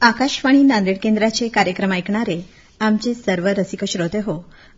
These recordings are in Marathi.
आकाशवाणी नांदेड केंद्राचे कार्यक्रम ऐकणारे आमचे सर्व रसिक श्रोते हो,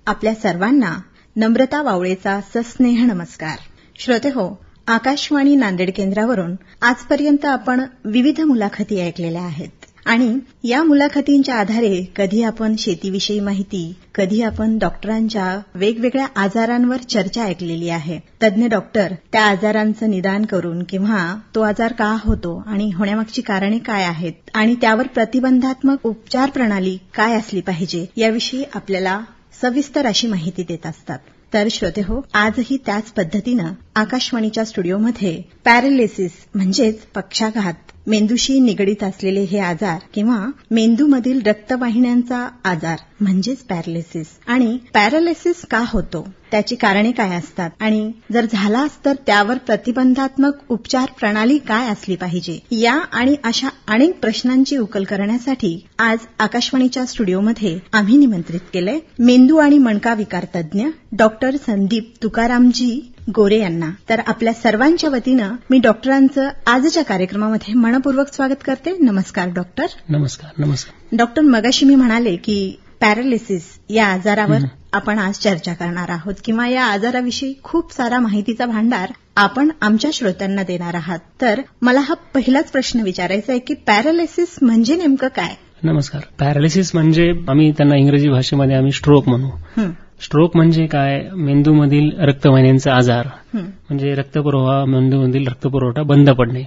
आपल्या सर्वांना नम्रता वावळेचा सस्नेह नमस्कार. श्रोते हो, आकाशवाणी नांदेड केंद्रावरून आजपर्यंत आपण विविध मुलाखती ऐकलेल्या आहेत आणि या मुलाखतींच्या आधारे कधी आपण शेतीविषयी माहिती, कधी आपण डॉक्टरांच्या वेगवेगळ्या आजारांवर चर्चा ऐकलेली आहे. तज्ञ डॉक्टर त्या आजारांचं निदान करून किंवा तो आजार का होतो आणि होण्यामागची कारणे काय आहेत आणि त्यावर प्रतिबंधात्मक उपचार प्रणाली काय असली पाहिजे याविषयी आपल्याला सविस्तर अशी माहिती देत असतात. तर श्रोते हो, आजही त्याच पद्धतीनं आकाशवाणीच्या स्टुडिओमध्ये पॅरालिसिस म्हणजेच पक्षाघात, मेंदूशी निगडीत असलेले हे आजार किंवा मेंदूमधील रक्तवाहिन्यांचा आजार म्हणजेच पॅरालिसिस आणि पॅरालिसिस का होतो, त्याची कारणे काय असतात आणि जर झालाच तर त्यावर प्रतिबंधात्मक उपचार प्रणाली काय असली पाहिजे, या आणि अशा अनेक प्रश्नांची उकल करण्यासाठी आज आकाशवाणीच्या स्टुडिओमध्ये आम्ही निमंत्रित केलंय मेंदू आणि मणका विकार तज्ञ डॉक्टर संदीप तुकारामजी गोरे यांना. तर आपल्या सर्वांच्या वतीनं मी डॉक्टरांचं आजच्या कार्यक्रमामध्ये मनपूर्वक स्वागत करते. नमस्कार डॉक्टर. नमस्कार. नमस्कार डॉक्टर, मगाशी मी म्हणाले की पॅरालिसिस या आजारावर आपण आज चर्चा करणार आहोत किंवा या आजाराविषयी खूप सारा माहितीचा भांडार आपण आमच्या श्रोत्यांना देणार आहात. तर मला हा पहिलाच प्रश्न विचारायचा आहे की पॅरालिसिस म्हणजे नेमकं काय? नमस्कार. पॅरालिसिस म्हणजे आम्ही त्यांना इंग्रजी भाषेमध्ये आम्ही स्ट्रोक म्हणू. स्ट्रोक म्हणजे काय? मेंदूमधील रक्तवाहिन्यांचा आजार, म्हणजे रक्तपुरवठा, मेंदूमधील रक्तपुरवठा बंद पडणे.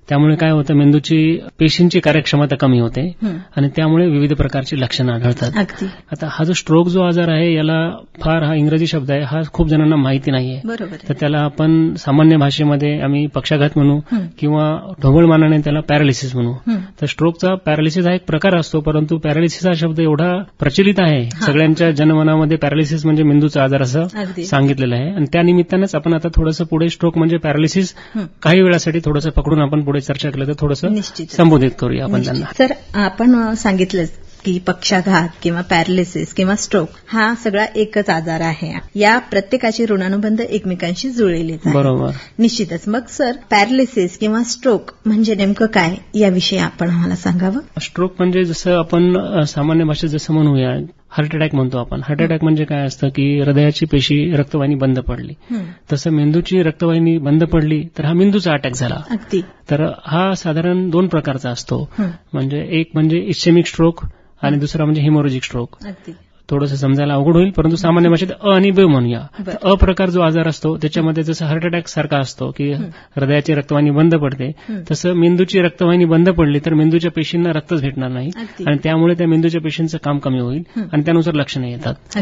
त्यामुळे काय होतं, मेंदूची पेशींची कार्यक्षमता कमी होते आणि त्यामुळे विविध प्रकारची लक्षणं आढळतात. आता हा जो स्ट्रोक जो आजार आहे याला फार, हा इंग्रजी शब्द आहे, हा खूप जणांना माहिती नाहीये. तर त्याला आपण सामान्य भाषेमध्ये आम्ही पक्षाघात म्हणू किंवा ढोबळमानाने त्याला पॅरालिसिस म्हणू. तर स्ट्रोकचा पॅरालिसिस हा एक प्रकार असतो, परंतु पॅरालिसिस हा शब्द एवढा प्रचलित आहे, सगळ्यांच्या जनमनामध्ये पॅरालिसिस म्हणजे मेंदूचा आजार असं सांगितलेलं आहे आणि त्या निमित्तानेच आपण आता थोडंसं पुढे स्ट्रोक म्हणजे पॅरालिसिस काही वेळासाठी थोडंसं पकडून आपण पुढे चर्चा केलं तर थोडंसं संबोधित करूया आपण त्यांना. सर, आपण सांगितलं की पक्षाघात किंवा पॅरालिसिस किंवा स्ट्रोक हा सगळा एकच आजार आहे. या प्रत्येकाचे ऋणानुबंध एकमेकांशी जुळलेले आहेत. बरोबर. निश्चितच. मग सर, पॅरालिसिस किंवा स्ट्रोक म्हणजे नेमकं काय याविषयी आपण आम्हाला सांगावं. स्ट्रोक म्हणजे जसं आपण सामान्य भाषेत जसं म्हणूया हार्ट अटॅक म्हणतो आपण. हार्ट अटॅक म्हणजे काय असतं की हृदयाची पेशी रक्तवाहिनी बंद पडली, तसं मेंदूची रक्तवाहिनी बंद पडली तर हा मेंदूचा अटॅक झाला. तर हा साधारण दोन प्रकारचा असतो, म्हणजे एक म्हणजे इस्केमिक स्ट्रोक आणि दुसरा म्हणजे हेमोरेजिक स्ट्रोक. थोडंसं समजायला अवघड होईल, परंतु सामान्य भाषेत अ आणि ब म्हणूया. अ प्रकार जो आजार असतो त्याच्यामध्ये जसं हार्ट अटॅक सारखा असतो की हृदयाची रक्तवाहिनी बंद पडते, तसं मेंदूची रक्तवाहिनी बंद पडली तर मेंदूच्या पेशींना रक्तच भेटणार नाही आणि त्यामुळे त्या मेंदूच्या पेशींचं काम कमी होईल आणि त्यानुसार लक्षणं येतात.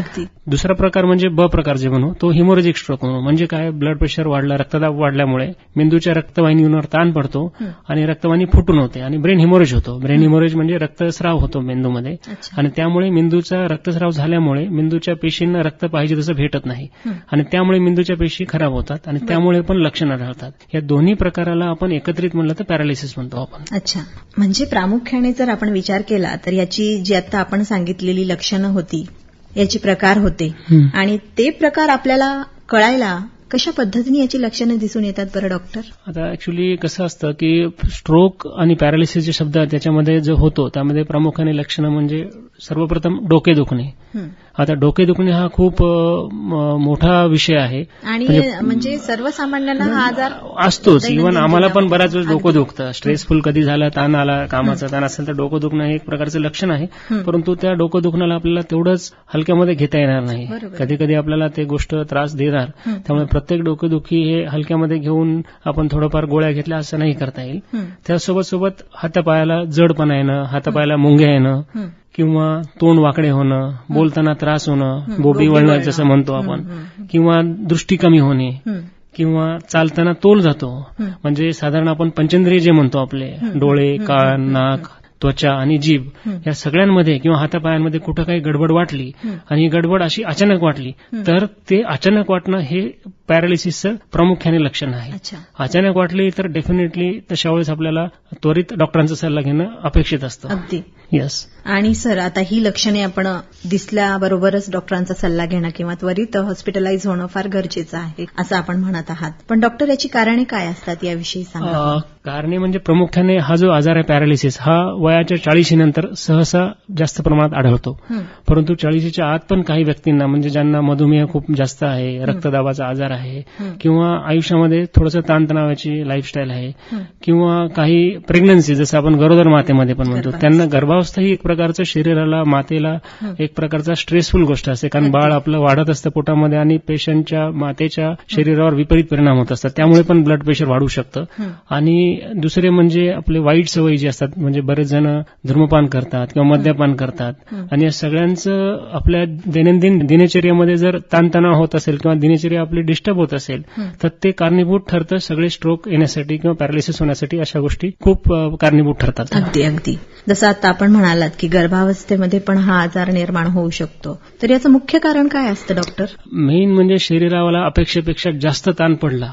दुसरा प्रकार म्हणजे ब प्रकार जे म्हणू, तो हिमोरेजिक स्ट्रोक म्हणू. म्हणजे काय? ब्लड प्रेशर वाढलं, रक्तदाब वाढल्यामुळे मेंदूच्या रक्तवाहिनीवर ताण पडतो आणि रक्तवाहिनी फुटून होते आणि ब्रेन हिमोरेज होतो. ब्रेन हिमोरेज म्हणजे रक्तस्राव होतो मेंदूमध्ये आणि त्यामुळे मेंदूचा रक्तस्राव झाल्यामुळे मेंदूच्या पेशींना रक्त पाहिजे तसं भेटत नाही आणि त्यामुळे मेंदूच्या पेशी खराब होतात आणि त्यामुळे पण लक्षणं आढळतात. या दोन्ही प्रकाराला आपण एकत्रित म्हणलं तर पॅरालिसिस म्हणतो आपण. अच्छा. म्हणजे प्रामुख्याने जर आपण विचार केला तर याची जी आता आपण सांगितलेली लक्षणं होती, याची प्रकार होते आणि ते प्रकार आपल्याला कळायला कशा पद्धतीने याची लक्षणं दिसून येतात बरं डॉक्टर? आता ऍक्च्युली कसं असतं की स्ट्रोक आणि पॅरालिसिस जे शब्द त्याच्यामध्ये जो होतो त्यामध्ये प्रामुख्याने लक्षणं म्हणजे सर्वप्रथम डोके दुखणे. आता डोके दुखणे हा खूप मोठा विषय आहे आणि म्हणजे सर्वसामान्यांना हा आजार असतोच. इव्हन आम्हाला पण बऱ्याच वेळेस डोकं दुखतं, स्ट्रेसफुल कधी झालं, ताण आला, कामाचा ताण असेल तर डोकं दुखणं हे एक प्रकारचं लक्षण आहे, परंतु त्या डोकं दुखण्याला आपल्याला तेवढंच हलक्यामध्ये घेता येणार नाही. कधी कधी आपल्याला ते गोष्ट त्रास देणार, त्यामुळे प्रत्येक डोकेदुखी हे हलक्यामध्ये घेऊन आपण थोडंफार गोळ्या घेतल्या असं नाही करता येईल. त्यासोबत सोबत हातापायाला जडपणा येणं, हातापायाला मुंग्या येणं किंवा तोंड वाकडे होणं, बोलताना त्रास होणं, बोबडी वळणं जसं म्हणतो आपण, किंवा दृष्टी कमी होणे किंवा चालताना तोल जातो. म्हणजे साधारण आपण पंचेंद्रिय जे म्हणतो आपले डोळे, कान, नाक, त्वचा आणि जीभ या सगळ्यांमध्ये किंवा हातापायांमध्ये कुठं काही गडबड वाटली आणि ही गडबड अशी अचानक वाटली तर ते अचानक वाटणं हे पॅरालिसिसचं प्रामुख्याने लक्षण आहे. अचानक वाटली तर डेफिनेटली तशा वेळेस आपल्याला त्वरित डॉक्टरांचा सल्ला घेणं अपेक्षित असतं. अगदी. यस. आणि सर, आता ही लक्षणे आपण दिसल्याबरोबरच डॉक्टरांचा सल्ला घेणं किंवा त्वरित हॉस्पिटलाइज होणं फार गरजेचं आहे असं आपण म्हणत आहात. पण डॉक्टर, याची कारणे काय असतात याविषयी सांगा. कारणे म्हणजे प्रामुख्याने हा जो आजार आहे पॅरालिसिस हा वयाच्या 40 नंतर सहसा जास्त प्रमाणात आढळतो. परंतु 40च्या आत पण काही व्यक्तींना, म्हणजे ज्यांना मधुमेह खूप जास्त आहे, रक्तदाबाचा आजार आहे, किंवा आयुष्यामध्ये थोडंसं ताणतणावाची लाईफस्टाईल आहे, किंवा काही प्रेग्नन्सी जसं आपण गरोदर मातेमध्ये पण म्हणतो, त्यांना गर्भावस्था ही एक प्रकारचं शरीराला, मातेला एक प्रकारचा स्ट्रेसफुल गोष्ट असते. कारण बाळ आपलं वाढत असतं पोटामध्ये आणि पेशंटच्या, मातेच्या शरीरावर विपरीत परिणाम होत असतात. त्यामुळे पण ब्लड प्रेशर वाढू शकतं. आणि दुसरे म्हणजे आपले वाईट सवयी जे असतात, म्हणजे बरेच जण धूम्रपान करतात किंवा मद्यपान करतात, आणि या सगळ्यांचं आपल्या दैनंदिन दिनचर्येमध्ये जर ताणतणाव होत असेल किंवा दिनचर्या आपली डिस्टर्ब होत असेल, तर ते कारणीभूत ठरतं सगळे स्ट्रोक येण्यासाठी किंवा पॅरालिसिस होण्यासाठी. अशा गोष्टी खूप कारणीभूत ठरतात. अगदी जसं आता आपण म्हणालात की गर्भावस्थेमध्ये पण हा आजार निर्माण होऊ शकतो, तर याचं मुख्य कारण काय असतं डॉक्टर? मेन म्हणजे शरीराला अपेक्षेपेक्षा जास्त ताण पडला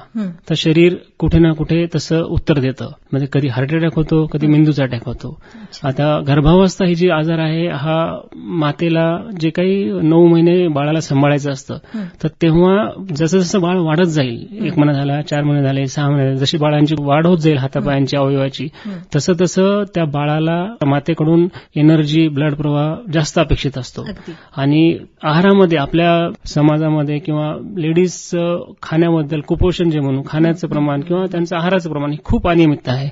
तर शरीर कुठे ना कुठे तसं उत्तर देतं. म्हणजे कधी हार्ट अटॅक होतो, कधी मेंदूचा अटॅक होतो. आता गर्भावस्था ही जी आजार आहे, हा मातेला जे काही 9 महिने बाळाला सांभाळायचं असतं, तर तेव्हा जसं जसं बाळ वाढत जाईल, 1 महिना झाला, 4 महिने झाले, 6 महिने झाले, जशी बाळांची वाढ होत जाईल हातापायांची, अवयवाची, तसं तसं त्या बाळाला मातेकडून एनर्जी, ब्लड प्रवाह जास्त अपेक्षित असतो. आणि आहारामध्ये आपल्या समाजामध्ये किंवा लेडीज खाण्याबद्दल कुपोषण जे म्हणू, खाण्याचं प्रमाण किंवा त्यांचं आहाराचं प्रमाण हे खूप अनियमित आहे.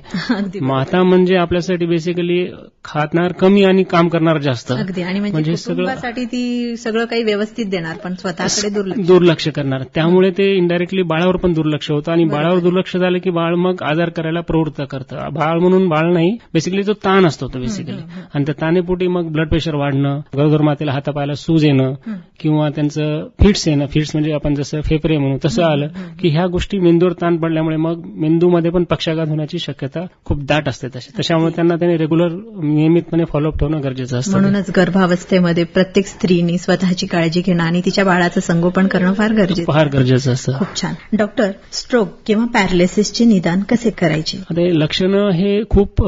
माता म्हणजे आपल्यासाठी बेसिकली खाणार कमी आणि काम करणार जास्त. आणि म्हणजे कुटुंबासाठी ती सगळं काही व्यवस्थित देणार पण स्वतःकडे दुर्लक्ष करणार. त्यामुळे ते इनडायरेक्टली बाळावर पण दुर्लक्ष होतं, आणि बाळावर दुर्लक्ष झालं की बाळ मग आजार करायला प्रवृत्त करतं. बाळ म्हणून बाळ नाही, बेसिकली तो ताण असतो तो बेसिकली. आणि त्या ताणेपोटी मग ब्लड प्रेशर वाढणं, गरोदर मातेला हातापायाला सूज येणं, किंवा त्यांचं फिट्स येणं. फिट्स म्हणजे आपण जसं फेफरे म्हणू तसं आलं की ह्या गोष्टी मेंदूवर ताण पडल्यामुळे मग मेंदूमध्ये पण पक्षाघात होण्याची शक्यता खूप दाट असते. त्याच्यामुळे त्यांना रेग्युलर नियमितपणे फॉलोअप ठेवणं गरजेचं असतं. म्हणूनच गर्भावस्थेमध्ये प्रत्येक स्त्रीने स्वतःची काळजी घेणं आणि तिच्या बाळाचं संगोपन करणं फार गरजेचं असतं. खूप छान. डॉक्टर, स्ट्रोक किंवा पॅरालिसिसचे निदान कसे करायचे? आता लक्षणं हे खूप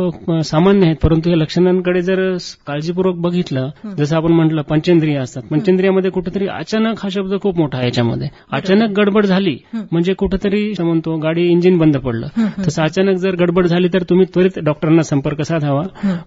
सामान्य आहेत, परंतु या लक्षणांकडे जर काळजीपूर्वक बघितलं, जसं आपण म्हटलं पंचेंद्रिय असतात, पंचेंद्रियामध्ये कुठेतरी अचानक हा शब्द खूप मोठा आहे. याच्यामध्ये अचानक गडबड झाली म्हणजे कुठेतरी म्हणतो गाडी इंजिन बंद पडलं, तसं अचानक जर गडबड झाली तर तुम्ही त्वरित डॉक्टरांना संपर्क साधावा.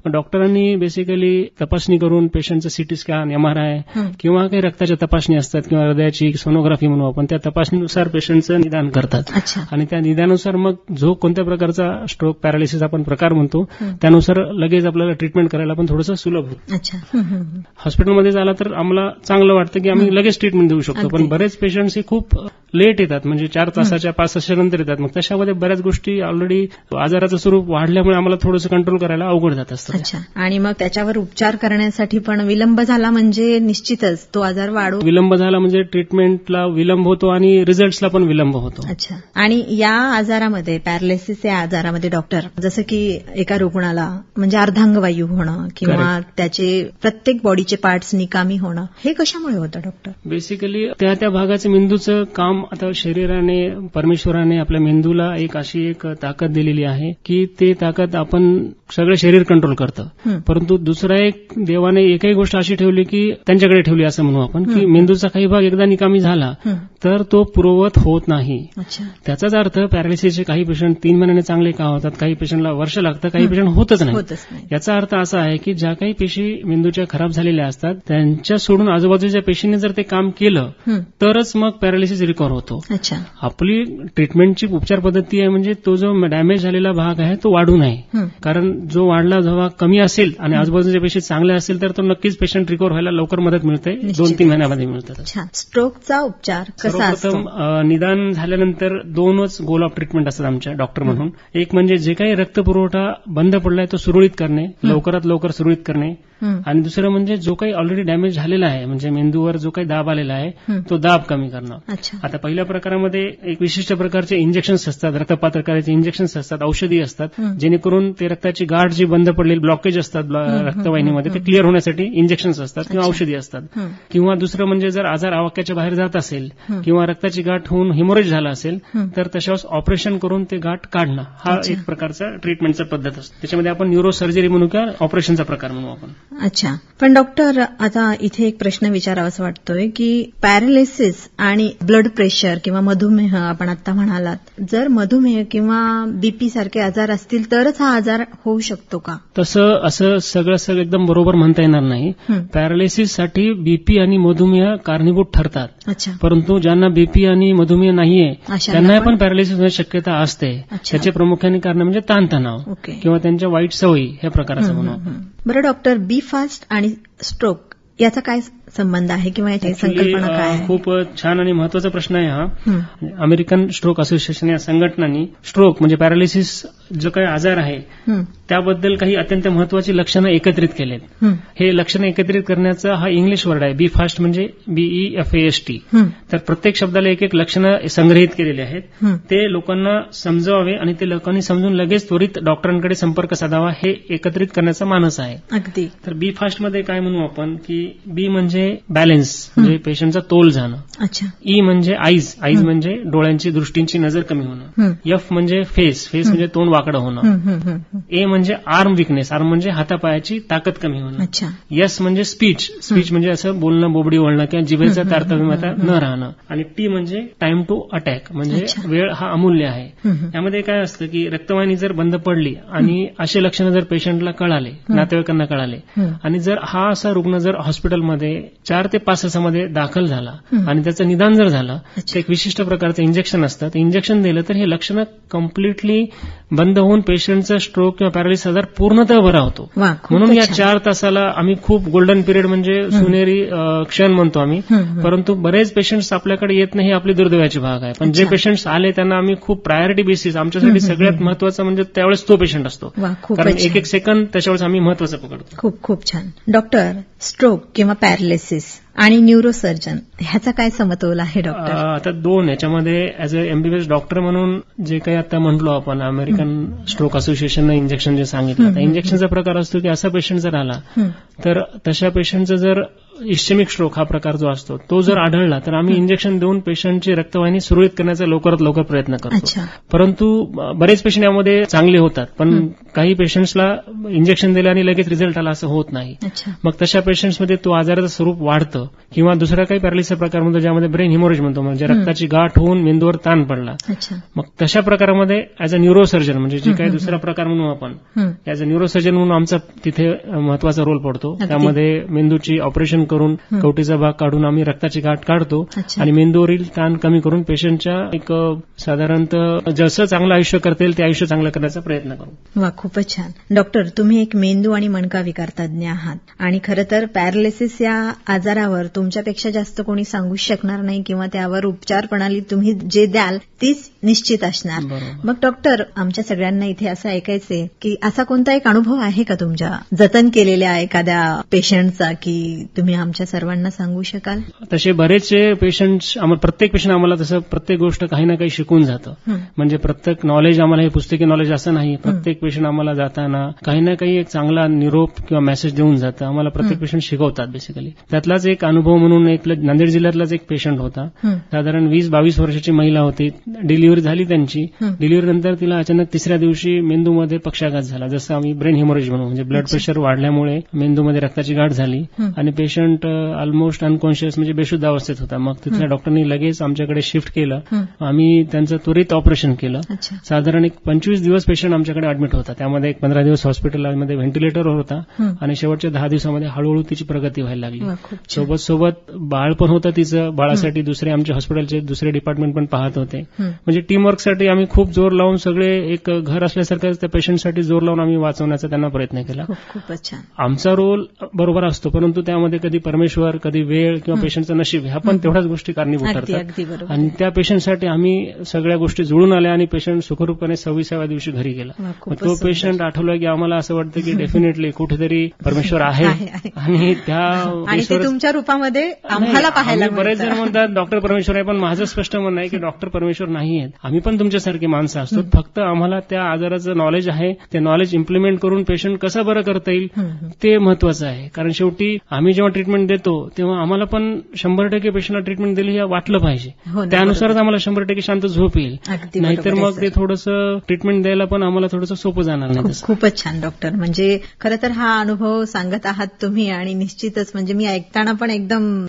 डॉक्टरांनी बेसिकली तपासणी करून पेशंटचं सीटी स्कॅन, MRI किंवा काही रक्ताच्या तपासणी असतात किंवा हृदयाची सोनोग्राफी म्हणू आपण, त्या तपासणीनुसार पेशंटचं निदान करतात. आणि त्या निदानानुसार मग जो कोणत्या प्रकारचा स्ट्रोक पॅरालिसिस आपण प्रकार म्हणतो त्यानुसार लगेच आपल्याला ट्रीटमेंट करायला पण थोडंसं सुलभ होतं. हॉस्पिटलमध्ये झाला तर आम्हाला चांगलं वाटतं की आम्ही लगेच ट्रीटमेंट देऊ शकतो, पण बरेच पेशंट्स हे खूप लेट येतात, म्हणजे 4 तासाच्या 5 तासानंतर येतात. मग तशामध्ये बऱ्याच गोष्टी ऑलरेडी आजाराचं स्वरूप वाढल्यामुळे आम्हाला थोडंसं कंट्रोल करायला अवघड जात असतं. आणि मग त्याच्यावर उपचार करण्यासाठी पण विलंब झाला म्हणजे निश्चितच तो आजार विलंब झाला म्हणजे ट्रीटमेंटला विलंब होतो आणि रिझल्ट्सला पण विलंब होतो. आणि या आजारामध्ये, पॅरालिसिस या आजारामध्ये डॉक्टर, जसं की एका रुग्णाला म्हणजे अर्धांगवायू होणं किंवा त्याचे प्रत्येक बॉडीचे पार्ट्स निकामी होणं, हे कशामुळे होतं डॉक्टर? बेसिकली त्या भागाचं मेंदूचं काम, आता शरीराने, परमेश्वराने आपल्या मेंदूला अशी एक ताकद दिलेली आहे की ते ताकद आपण सगळं शरीर कंट्रोल करतं. परंतु दुसरा एक देवाने एकही गोष्ट अशी ठेवली की त्यांच्याकडे ठेवली असं म्हणू आपण, की मेंदूचा काही भाग एकदा निकामी झाला तर तो पूर्ववत होत नाही. त्याचाच अर्थ पॅरालिसिसचे काही पेशंट 3 महिन्याने चांगले का होतात, काही पेशंटला वर्ष लागतं, काही पेशंट होतच नाही. याचा अर्थ असा आहे की ज्या काही पेशी मेंदूच्या खराब झालेल्या असतात त्यांच्या सोडून आजूबाजूच्या पेशींनी जर ते काम केलं तरच मग पॅरालिसिस रिकव्हर होतो. आपली ट्रीटमेंटची उपचार पद्धती आहे म्हणजे तो जो डॅमेज झालेला भाग आहे तो वाढू नये, कारण जो वाढला जेव्हा कमी असेल आणि आजूबाजूच्या पेशी चांगल्या असेल तर तो नक्कीच पेशंट रिकव्हर व्हायला लवकर मदत मिळते, 2-3 महिन्यामध्ये मिळतात. स्ट्रोकचा उपचार कसा असतो? निदान झाल्यानंतर 2च गोल ऑफ ट्रीटमेंट असतात आमच्या डॉक्टर म्हणून. एक म्हणजे जे काही रक्तपुरवठा बंद पडलाय तो सुरळीत करणे, लवकरात लवकर सुरळीत करणे, आणि दुसरं म्हणजे जो काही ऑलरेडी डॅमेज झालेला आहे, म्हणजे मेंदूवर जो काही दाब आलेला आहे तो दाब कमी करणं. आता पहिल्या प्रकारामध्ये एक विशिष्ट प्रकारचे इंजेक्शन्स असतात, रक्तपातळकाचे इंजेक्शन्स असतात, औषधी असतात, जेणेकरून ते रक्ताची गाठ जी बंद पडलेली ब्लॉकेज असतात रक्तवाहिनीमध्ये ते क्लिअर होण्यासाठी इंजेक्शन्स असतात किंवा औषधी असतात. किंवा दुसरं म्हणजे जर आजार आवाक्याच्या बाहेर जात असेल किंवा रक्ताची गाठ होऊन हिमोरेज झाला असेल तर तशावर ऑपरेशन करून ते गाठ काढणं, हा एक प्रकारचा ट्रीटमेंटचा पद्धत असतो. त्याच्यामध्ये आपण न्यूरो सर्जरी म्हणू किंवा ऑपरेशनचा प्रकार म्हणू आपण. पण डॉक्टर, आता इथे एक प्रश्न विचारावासा वाटतोय की पॅरालिसिस आणि ब्लड प्रेशर किंवा मधुमेह आपण आता म्हणालात, जर मधुमेह किंवा बीपी सारखे आजार असतील तरच हा आजार होऊ शकतो का? तसं असं सगळं एकदम बरोबर म्हणता येणार नाही. पॅरालिसिससाठी बीपी आणि मधुमेह कारणीभूत ठरतात. परंतु ज्यांना बीपी आणि मधुमेह नाहीये त्यांना पण पॅरालिसिस होण्याची शक्यता असते. त्याचे प्रामुख्याने कारण म्हणजे ताणतणाव किंवा त्यांच्या वाईट सवयी ह्या प्रकाराचं म्हणून. बरं डॉक्टर, बी फास्ट आणि स्ट्रोक याचा काय संबंध आहे किंवा याची संकल्पना काय आहे? खूप छान आणि महत्वाचा प्रश्न आहे हा. अमेरिकन स्ट्रोक असोसिएशन या संघटनांनी स्ट्रोक म्हणजे पॅरालिसिस जो काही आजार आहे त्याबद्दल काही अत्यंत महत्वाची लक्षणं एकत्रित केलेत. हे लक्षणं एकत्रित करण्याचा हा इंग्लिश वर्ड आहे. बी फास्ट म्हणजे BEFAST. तर प्रत्येक शब्दाला एक एक लक्षणं संग्रहित केलेली आहेत. ते लोकांना समजावे आणि ते लोकांनी समजून लगेच त्वरित डॉक्टरांकडे संपर्क साधावा हे एकत्रित करण्याचा मानस आहे. अगदी. तर बी फास्ट मध्ये काय म्हणू आपण की बी म्हणजे बॅलन्स म्हणजे पेशंटचा तोल जाणं. ई म्हणजे आईज म्हणजे डोळ्यांची दृष्टींची नजर कमी होणं. एफ म्हणजे फेस म्हणजे तोंड वाकडं होणं. ए म्हणजे आर्म विकनेस म्हणजे हातापायाची ताकद कमी होणं. एस म्हणजे स्पीच म्हणजे असं बोलणं, बोबडी वळणं किंवा जिभेचा तारतम्यता न राहणं. आणि टी म्हणजे टाइम टू अटॅक म्हणजे वेळ हा अमूल्य आहे. यामध्ये काय असतं की रक्तवाहिनी जर बंद पडली आणि असे लक्षणं जर पेशंटला कळाले, नातेवाईकांना कळाले आणि जर हा असा रुग्ण जर हॉस्पिटलमध्ये 4 ते 5 तासामध्ये दाखल झाला आणि त्याचं निदान जर झालं तर एक विशिष्ट प्रकारचं इंजेक्शन असतं. ते इंजेक्शन दिलं तर हे लक्षणं कम्प्लिटली बंद होऊन पेशंटचा स्ट्रोक किंवा पॅरालिसिस आजार पूर्णतः बरा होतो. म्हणून या 4 तासाला आम्ही खूप गोल्डन पिरियड म्हणजे सोनेरी क्षण म्हणतो आम्ही. परंतु बरेच पेशंट्स आपल्याकडे येत नाही, आपली दुर्दैवाची भाग आहे. पण जे पेशंट्स आले त्यांना आम्ही खूप प्रायोरिटी बेसिस आमच्यासाठी सगळ्यात महत्वाचं म्हणजे त्यावेळेस तो पेशंट असतो. कारण एक सेकंद त्याच्यावेळेस आम्ही महत्वाचं पकडतो. खूप खूप छान. डॉक्टर, स्ट्रोक किंवा पॅरालिसिस आणि न्यूरोसर्जन ह्याचा काय समतोल आहे डॉक्टर? आता दोन याच्यामध्ये ऍज अ MBBS डॉक्टर म्हणून जे काही आता म्हटलो आपण अमेरिकन स्ट्रोक असोसिएशननं इंजेक्शन जे सांगितलं, इंजेक्शनचा प्रकार असतो की असा पेशंट जर आला तर तशा पेशंटचं जर इस्केमिक स्ट्रोक हा प्रकार जो असतो तो जर आढळला तर आम्ही इंजेक्शन देऊन पेशंटची रक्तवाहिनी सुरळीत करण्याचा लवकरात लवकर प्रयत्न करतो. परंतु बरेच पेशंट यामध्ये चांगले होतात, पण काही पेशंट्सला इंजेक्शन दिलं आणि लगेच रिझल्ट आला असं होत नाही. मग तशा पेशंट्समध्ये तो आजाराचं स्वरूप वाढतं किंवा दुसरा काही पॅरालिसिसचा प्रकार म्हणतो ज्यामध्ये ब्रेन हिमोरेज म्हणतो म्हणजे रक्ताची गाठ होऊन मेंदूवर ताण पडला. मग तशा प्रकारामध्ये ऍज अ न्यूरोसर्जन म्हणजे जे काही दुसरा प्रकार म्हणू आपण ऍज अ न्यूरोसर्जन म्हणून आमचा तिथे महत्वाचा रोल पडतो. त्यामध्ये मेंदूची ऑपरेशन करून कवटीचा भाग काढून आम्ही रक्ताची गाठ काढतो आणि मेंदूवरील ताण कमी करून पेशंटच्या एक साधारणतः जसं चांगलं आयुष्य करतील ते आयुष्य चांगलं करण्याचा प्रयत्न करू. वा, खूपच छान. डॉक्टर, तुम्ही एक मेंदू आणि मणका विकार तज्ञ आहात आणि खरं तर पॅरालिसिस या आजारावर तुमच्यापेक्षा जास्त कोणी सांगू शकणार नाही किंवा त्यावर उपचार प्रणाली तुम्ही जे द्याल तीच निश्चित असणार. मग डॉक्टर, आमच्या सगळ्यांना इथे असं ऐकायचंय की असा कोणता एक अनुभव आहे का तुमच्या जतन केलेल्या एखाद्या पेशंटचा की तुम्ही आमच्या सर्वांना सांगू शकाल? तसे बरेचसे पेशंट्स प्रत्येक पेशंट आम्हाला तसं प्रत्येक गोष्ट काही ना काही शिकून जातं. म्हणजे प्रत्येक नॉलेज आम्हाला हे पुस्तकी नॉलेज असं नाही. प्रत्येक पेशंट आम्हाला जाताना काही ना काही एक चांगला निरोप किंवा मेसेज देऊन जातं. आम्हाला प्रत्येक पेशंट शिकवतात बेसिकली. त्यातलाच एक अनुभव म्हणून एक नांदेड जिल्ह्यातलाच एक पेशंट होता. साधारण 20-22 वर्षाची महिला होती. डिलिव्हरी झाली त्यांची. डिलिव्हरी नंतर तिला अचानक तिसऱ्या दिवशी मेंदूमध्ये पक्षाघात झाला, जसं आम्ही ब्रेन हिमोरेज म्हणू. म्हणजे ब्लड प्रेशर वाढल्यामुळे मेंदूमध्ये रक्ताची गाठ झाली आणि पेशंट ऑलमोस्ट अनकॉन्शियस म्हणजे बेशुद्ध अवस्थेत होता. मग तिथल्या डॉक्टरनी लगेच आमच्याकडे शिफ्ट केलं. आम्ही त्यांचं त्वरित ऑपरेशन केलं. साधारण एक 25 दिवस पेशंट आमच्याकडे ऍडमिट होता. त्यामध्ये एक 15 दिवस हॉस्पिटलमध्ये व्हेंटिलेटरवर होता आणि शेवटच्या 10 दिवसामध्ये हळूहळू तिची प्रगती व्हायला लागली. सोबत बाळ पण होतं तिचं. बाळासाठी दुसरे आमच्या हॉस्पिटलचे दुसरे डिपार्टमेंट पण पाहत होते. म्हणजे टीमवर्कसाठी आम्ही खूप जोर लावून सगळे एक घर असल्यासारखं त्या पेशंटसाठी जोर लावून आम्ही वाचवण्याचा त्यांना प्रयत्न केला. खूपच छान. आमचा रोल बरोबर असतो, परंतु त्यामध्ये कधी परमेश्वर, कधी वेळ किंवा पेशंटचं नशीब ह्या पण तेवढ्याच गोष्टी कारणीभूत ठरतात. आणि त्या पेशंटसाठी आम्ही सगळ्या गोष्टी जुळून आल्या आणि पेशंट सुखरूपपणे 26व्या दिवशी घरी गेला. तो पेशंट आठवला की आम्हाला असं वाटतं की डेफिनेटली कुठेतरी परमेश्वर आहे आणि त्या तुमच्या रूपामध्ये आम्हाला पाहायला. बरेच जण म्हणतात डॉक्टर परमेश्वर आहे, पण माझं स्पष्ट म्हणणं आहे की डॉक्टर परमेश्वर नाही आहेत. आम्ही पण तुमच्यासारखी माणसं असतो. फक्त आम्हाला त्या आजाराचं नॉलेज आहे. ते नॉलेज इम्प्लिमेंट करून पेशंट कसं बरं करता येईल ते महत्वाचं आहे. कारण शेवटी आम्ही जेव्हा ट्रीटमेंट देतो तेव्हा आम्हाला पण 100% पेशंटला ट्रीटमेंट दिली हे वाटलं पाहिजे. त्यानुसारच आम्हाला 100% शांत झोप येईल. नाहीतर मग ते थोडंसं ट्रीटमेंट द्यायला पण आम्हाला थोडंसं सोपं जाणार नाही. खूपच छान डॉक्टर. म्हणजे खरं तर हा अनुभव सांगत आहात तुम्ही आणि निश्चितच म्हणजे मी ऐकताना पण एकदम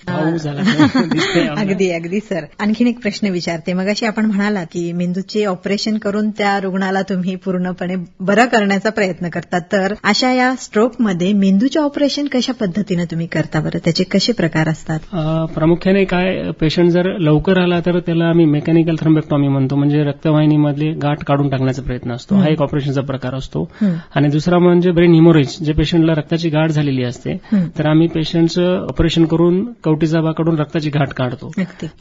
अगदी अगदी सर. आणखीन एक प्रश्न विचारते. मगाशी आपण म्हणाला की मेंदूचे ऑपरेशन करून त्या रुग्णाला तुम्ही पूर्णपणे बरं करण्याचा प्रयत्न करता, तर अशा या स्ट्रोकमध्ये मेंदूचे ऑपरेशन कशा पद्धतीने तुम्ही करता बरं? त्याचे कसे प्रकार असतात? प्रामुख्याने काय, पेशंट जर लवकर आला तर त्याला आम्ही मेकॅनिकल थ्रम्बेक्टॉमी म्हणतो, म्हणजे रक्तवाहिनीमधले गाठ काढून टाकण्याचा प्रयत्न असतो. हा एक ऑपरेशनचा प्रकार असतो. आणि दुसरा म्हणजे ब्रेन हिमोरेज, जे पेशंटला रक्ताची गाठ झालेली असते, तर आम्ही पेशंटचं ऑपरेशन करून कवटीचा भाग काढून रक्ताची गाठ काढतो.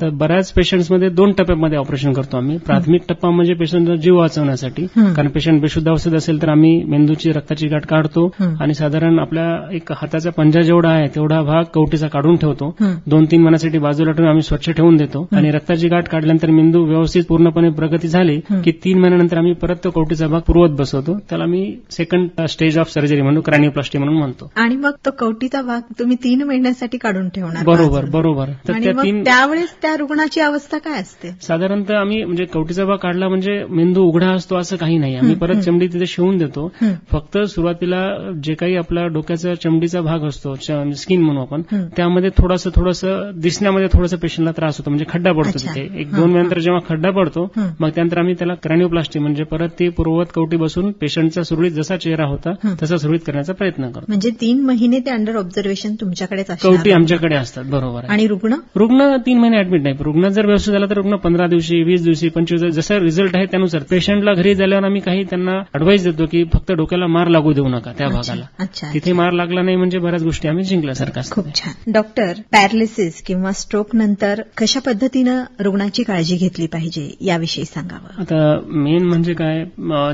तर बऱ्याच पेशंट्समध्ये 2 टप्प्यामध्ये ऑपरेशन करतो आम्ही. प्राथमिक टप्पा म्हणजे पेशंटचा जीव वाचवण्यासाठी, कारण पेशंट बेशुद्ध अवस्थेत असेल तर आम्ही मेंदूची रक्ताची गाठ काढतो आणि साधारण आपल्या एक हाताचा पंजा जेवढा आहे तेवढा भाग कवटीचा काढून ठेवतो. 2-3 महिन्यासाठी बाजूला ठेवून आम्ही स्वच्छ ठेवून देतो. आणि रक्ताची गाठ काढल्यानंतर मेंदू व्यवस्थित पूर्णपणे प्रगती झाली की 3 महिन्यानंतर आम्ही परत तो कवटीचा भाग पूर्ववत बसवतो. त्याला आम्ही सेकंड स्टेज ऑफ सर्जरी म्हणून क्रॅनिओप्लास्टी म्हणून म्हणतो. आणि मग तो कवटीचा भाग तुम्ही 3 महिन्यासाठी काढून ठेवणार? बरोबर. तर त्यावेळेस त्या रुग्णाची अवस्था काय असते? साधारणतः आम्ही म्हणजे कवटीचा भाग काढला म्हणजे मेंदू उघडा असतो असं काही नाही. आम्ही परत चमडी तिथे शिवून देतो. फक्त सुरुवातीला जे काही आपला डोक्याचा चमडीचा भाग असतो, स्किन म्हणू आपण, त्यामध्ये थोडंसं दिसण्यामध्ये थोडंसं पेशंटला त्रास होतो, म्हणजे खड्डा पडतो तिथे. 1-2 महिन्यानंतर जेव्हा खड्डा पडतो मग त्यानंतर आम्ही त्याला क्रॅनिओप्लास्टी म्हणजे परत ती पूर्ववत कवटी बसून पेशंटचा सुरळीत जसा चेहरा होता तसा सुरळीत करण्याचा प्रयत्न करतो. म्हणजे 3 महिने ते अंडर ऑब्झर्वेशन तुमच्याकडेच असतात? कवटी आमच्याकडे असतात. बरोबर आहे. आणि रुग्ण 3 महिने ऍडमिट नाही. रुग्ण जर व्यवस्थित झाला तर रुग्ण 15 दिवशी, 20 दिवशी, 25 दिवशी, जसा रिझल्ट आहे त्यानुसार. पेशंटला घरी झाल्यावर आम्ही काही त्यांना अडवाईस देतो की फक्त डोक्याला मार लागू देऊ नका त्या भागाला. तिथे मार लागला नाही म्हणजे बऱ्याच गोष्टी आम्ही जिंकल्यासारखं असतं. खूप छान. डॉक्टर, पॅरालिसिस किंवा स्ट्रोक नंतर कशा पद्धतीनं रुग्णाची काळजी घेतली पाहिजे याविषयी सांगावं. आता मेन म्हणजे काय,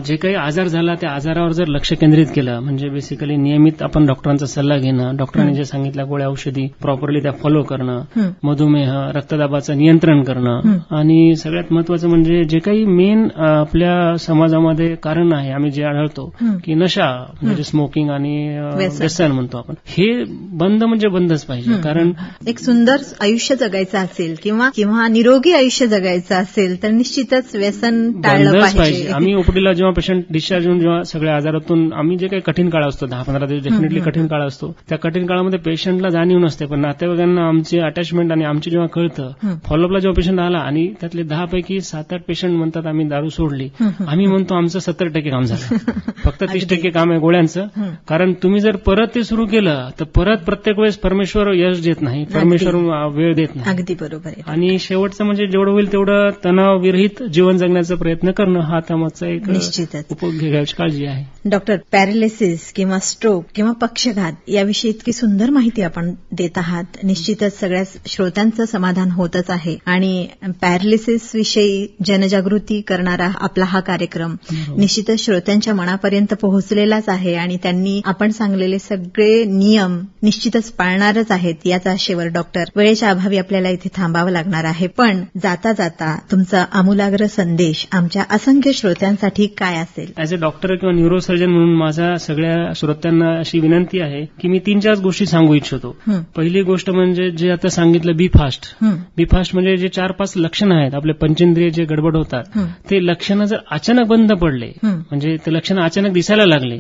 जे काही आजार झाला त्या आजारावर जर लक्ष केंद्रित केलं, म्हणजे बेसिकली नियमित आपण डॉक्टरांचा सल्ला घेणं, डॉक्टरांनी जे सांगितल्या गोळ्या औषधी प्रॉपरली त्या फॉलो करणं, मधुमेह, रक्तदाबाचं नियंत्रण करणं, आणि सगळ्यात महत्वाचं म्हणजे जे काही मेन आपल्या समाजामध्ये कारण आहे, आम्ही जे आढळतो की नशा म्हणजे स्मोकिंग आणि व्यसन म्हणतो आपण, हे बंद म्हणजे बंदच पाहिजे. कारण एक सुंदर आयुष्य जगायचं असेल किंवा निरोगी आयुष्य जगायचं असेल तर निश्चितच व्यसन टाळलं पाहिजे. आम्ही ओपीडीला जेव्हा पेशंट डिस्चार्ज होऊन जेव्हा सगळ्या आजारातून आम्ही जे काही कठीण काळ असतो 10-15 दिवस डेफिनेटली कठीण काळ असतो, त्या कठीण काळामध्ये पेशंटला जाणीव नसते, पण नातेवाईकांना आमची अटॅचमेंट आणि आमची जेव्हा कळतं, फॉलोअपला जेव्हा पेशंट आला आणि त्यातले 10 पैकी 7-8 पेशंट म्हणतात आम्ही दारू सोडली, आम्ही म्हणतो आमचं 70% काम झालं, फक्त 30% काम आहे गोळ्यांचं. कारण तुम्ही जर परत ते सुरू केलं तर परत प्रत्येक वेळेस परमेश्वर यश देत नाही, परमेश्वर वेळ देत नाही. अगदी बरोबर आहे. आणि शेवटचं म्हणजे जेवढं होईल तेवढं तणावविरहित जीवन जगण्याचा प्रयत्न करणं हा त्यामागचा एक निश्चितच घ्यायची काळजी आहे. डॉक्टर, पॅरालिसिस किंवा स्ट्रोक किंवा पक्षघात याविषयी इतकी सुंदर माहिती आपण देत आहात. निश्चितच सगळ्या श्रोत्यांचं समाधान होतच आहे. आणि पॅरालिसिस विषयी जनजागृती करणारा आपला हा कार्यक्रम निश्चितच श्रोत्यांच्या मनापर्यंत पोहोचलेलाच आहे आणि त्यांनी आपण सांगलेले सगळे नियम निश्चितच पाळणारच आहेत याचा आशेवर. डॉक्टर, वेळेच्या अभावी आपल्याला इथे थांबावं लागणार आहे, पण जाता जाता तुमचा आमूलाग्र संदेश आमच्या असंख्य श्रोत्यांसाठी काय असेल? ऍज अ डॉक्टर किंवा न्यूरोसर्जन म्हणून माझा सगळ्या श्रोत्यांना अशी विनंती आहे की मी 3-4 गोष्टी सांगू इच्छितो. पहिली गोष्ट म्हणजे जे आता सांगितलं, बी फास्ट. बी फास्ट म्हणजे जे 4-5 लक्षणं आहेत आपले पंचेंद्रिय जे गडबड होतात, ते लक्षणं जर अचानक बंद पडले, म्हणजे ते लक्षणं अचानक दिसायला लागले,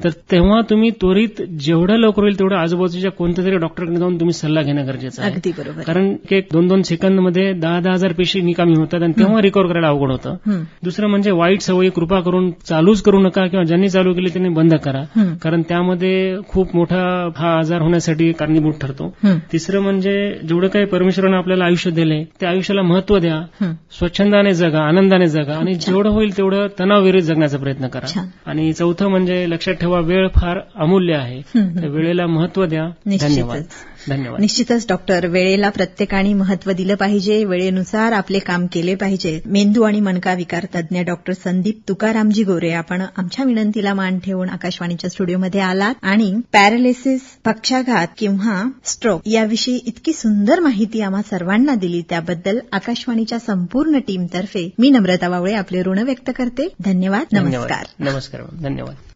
तर तेव्हा तुम्ही त्वरित जेवढं लवकर होईल तेवढं आजूबाजूच्या कोणत्या तरी डॉक्टरकडे जाऊन तुम्ही सल्ला घेणं गरजेचं आहे. अगदी बरोबर. कारण 1-2 सेकंदमध्ये 10,000 पेशी निकामी होतात आणि तेव्हा रिकव्हर करायला अवघड होतं. दुसरं म्हणजे वाईट सवयी कृपा करून चालूच करू नका, किंवा ज्यांनी चालू केली त्यांनी बंद करा, कारण त्यामध्ये खूप मोठा हा आजार होण्यासाठी कारणीभूत ठरतो. तिसरं म्हणजे जेवढं काही परमेश्वरानं आपल्याला आयुष्य दिलंय त्या आयुष्याला महत्व द्या, स्वच्छंदाने जगा, आनंदाने जगा, आणि जेवढं होईल तेवढं तणावविरहित जगण्याचा प्रयत्न करा. आणि चौथं म्हणजे लक्षात ठेवा, वेळ फार अमूल्य आहे, त्या वेळेला महत्व द्या. धन्यवाद. निश्चितच डॉक्टर, वेळेला प्रत्येकाने महत्व दिलं पाहिजे, वेळेनुसार आपले काम केले पाहिजे. मेंदू आणि मनका विकार तज्ञ डॉक्टर संदीप तुकारामजी गोरे, आपण आमच्या विनंतीला मान ठेवून आकाशवाणीच्या स्टुडिओमध्ये आलात आणि पॅरालिसिस, पक्षाघात किंवा स्ट्रोक याविषयी इतकी सुंदर माहिती आम्हा सर्वांना दिली, त्याबद्दल आकाशवाणीच्या संपूर्ण टीमतर्फे मी नम्रता वावळे आपले ऋण व्यक्त करते. धन्यवाद. नमस्कार. धन्यवाद.